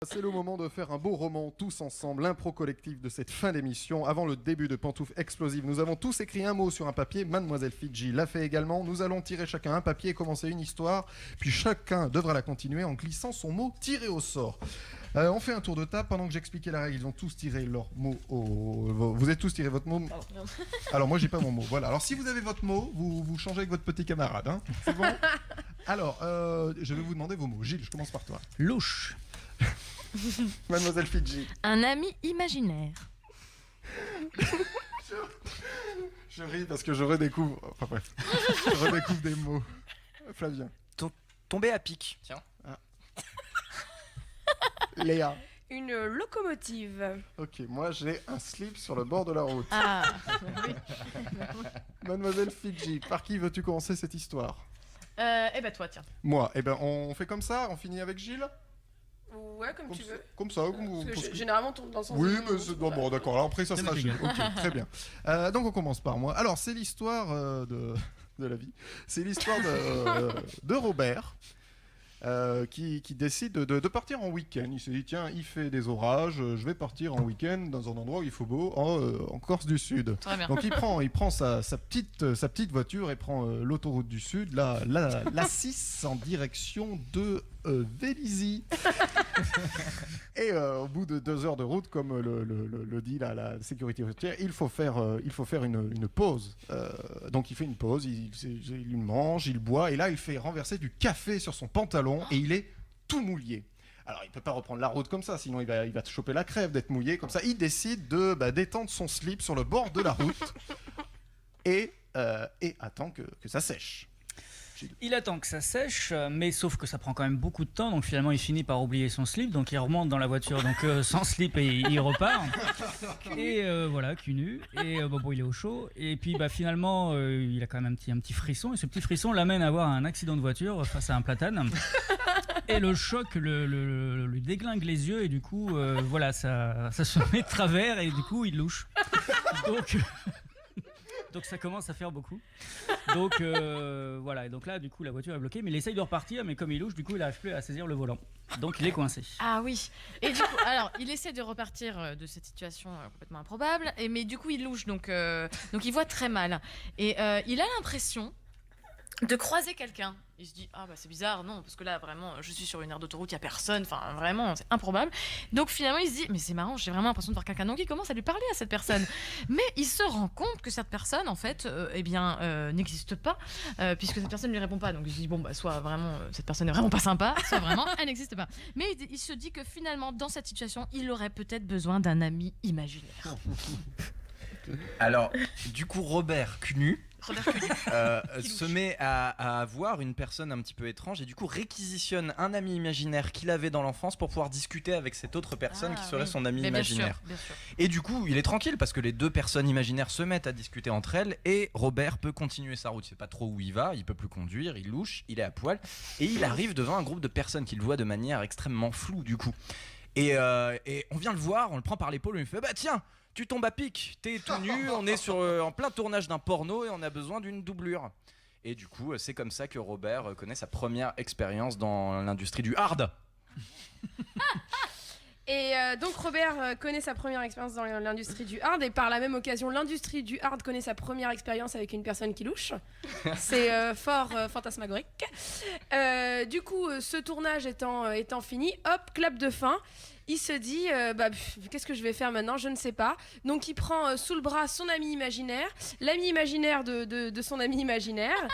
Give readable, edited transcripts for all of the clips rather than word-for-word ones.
C'est le moment de faire un beau roman tous ensemble, l'impro collectif de cette fin d'émission. Avant le début de Pantoufles Explosives, nous avons tous écrit un mot sur un papier. Mademoiselle Fidji l'a fait également. Nous allons tirer chacun un papier et commencer une histoire. Puis chacun devra la continuer en glissant son mot tiré au sort. On fait un tour de table. Pendant que j'expliquais la règle, ils ont tous tiré leur mot Vous avez tous tiré votre mot. Alors moi j'ai pas mon mot. Voilà. Alors si vous avez votre mot, vous changez avec votre petit camarade. Hein. C'est bon. Alors je vais vous demander vos mots. Gilles, je commence par toi. Louche. Mademoiselle Fidji. Un ami imaginaire. Je ris parce que je redécouvre. Enfin bref. Je redécouvre des mots. Flavien. Tomber à pic. Tiens. Léa. Une locomotive. Ok, moi j'ai un slip sur le bord de la route. Ah, oui. Mademoiselle Fidji, par qui veux-tu commencer cette histoire? Eh ben toi, tiens. Moi. Eh ben on fait comme ça, on finit avec Gilles? Ouais, comme tu veux. Comme ça. Généralement, on tourne dans le sens. Oui, mais c'est bon, d'accord. Alors après, ça sera Gilles. Ok, très bien. Donc on commence par moi. Alors c'est l'histoire de la vie. C'est l'histoire de Robert. Qui décide de partir en week-end. Il se dit tiens, il fait des orages, je vais partir en week-end dans un endroit où il faut beau, en Corse du Sud. Très bien. Donc il prend sa petite voiture et prend l'autoroute du Sud, la 6 en direction de Vélizy. Et au bout de 2 heures de route, comme le dit la sécurité routière, il faut faire une pause. Donc il fait une pause, il mange, il boit, et là il fait renverser du café sur son pantalon et il est tout mouillé. Alors il peut pas reprendre la route comme ça, sinon il va te choper la crève d'être mouillé comme ça. Il décide de d'étendre son slip sur le bord de la route et attend que ça sèche. Il attend que ça sèche, mais sauf que ça prend quand même beaucoup de temps, donc finalement il finit par oublier son slip, donc il remonte dans la voiture donc sans slip et il repart. Et voilà, cul nu, et bon, il est au chaud, et puis finalement il a quand même un petit frisson, et ce petit frisson l'amène à avoir un accident de voiture face à un platane. Et le choc lui déglingue les yeux, et du coup voilà, ça se met de travers, et du coup il louche. Donc ça commence à faire beaucoup. Donc voilà, et donc là du coup la voiture est bloquée, mais il essaye de repartir, mais comme il louche, du coup il n'arrive plus à saisir le volant. Donc il est coincé. Ah oui. Et du coup, alors il essaie de repartir de cette situation complètement improbable, mais du coup il louche, donc il voit très mal. Et il a l'impression de croiser quelqu'un. Il se dit c'est bizarre, non, parce que là vraiment je suis sur une aire d'autoroute, il y a personne, enfin vraiment c'est improbable. Donc finalement il se dit mais c'est marrant, j'ai vraiment l'impression de voir quelqu'un, donc il commence à lui parler à cette personne. Mais il se rend compte que cette personne en fait n'existe pas, puisque cette personne ne lui répond pas. Donc il se dit soit vraiment cette personne n'est vraiment pas sympa, soit vraiment elle n'existe pas. Mais il se dit que finalement dans cette situation il aurait peut-être besoin d'un ami imaginaire. Alors, du coup, Robert Cunu se met à avoir une personne un petit peu étrange et du coup réquisitionne un ami imaginaire qu'il avait dans l'enfance pour pouvoir discuter avec cette autre personne qui serait son ami imaginaire. Bien sûr. Et du coup, il est tranquille parce que les deux personnes imaginaires se mettent à discuter entre elles et Robert peut continuer sa route. Il sait pas trop où il va, il peut plus conduire, il louche, il est à poil et il arrive devant un groupe de personnes qu'il voit de manière extrêmement floue du coup. Et on vient le voir, on le prend par l'épaule, on lui fait tiens, tu tombes à pic, t'es tout nu, on est en plein tournage d'un porno et on a besoin d'une doublure. Et du coup, c'est comme ça que Robert connaît sa première expérience dans l'industrie du hard. Et donc Robert connaît sa première expérience dans l'industrie du hard, et par la même occasion l'industrie du hard connaît sa première expérience avec une personne qui louche. C'est fort fantasmagorique. Du coup ce tournage étant fini, hop, clap de fin. Il se dit qu'est-ce que je vais faire maintenant, je ne sais pas. Donc il prend sous le bras son ami imaginaire, l'ami imaginaire de son ami imaginaire.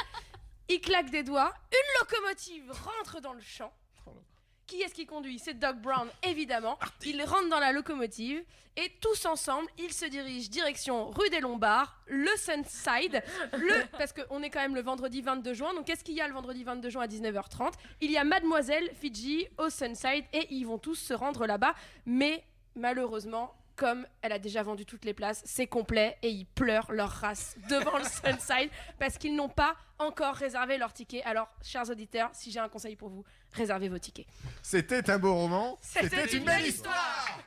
Il claque des doigts, une locomotive rentre dans le champ. Qui est-ce qui conduit? C'est Doc Brown, évidemment. Il rentre dans la locomotive et tous ensemble, ils se dirigent direction rue des Lombards, le Sunside, parce qu'on est quand même le vendredi 22 juin. Donc qu'est-ce qu'il y a le vendredi 22 juin à 19h30? Il y a Mademoiselle Fidji au Sunside et ils vont tous se rendre là-bas. Mais malheureusement, comme elle a déjà vendu toutes les places, c'est complet et ils pleurent leur race devant le Sunside parce qu'ils n'ont pas encore réservé leur ticket. Alors, chers auditeurs, si j'ai un conseil pour vous, réservez vos tickets. C'était un beau roman. C'était une belle histoire.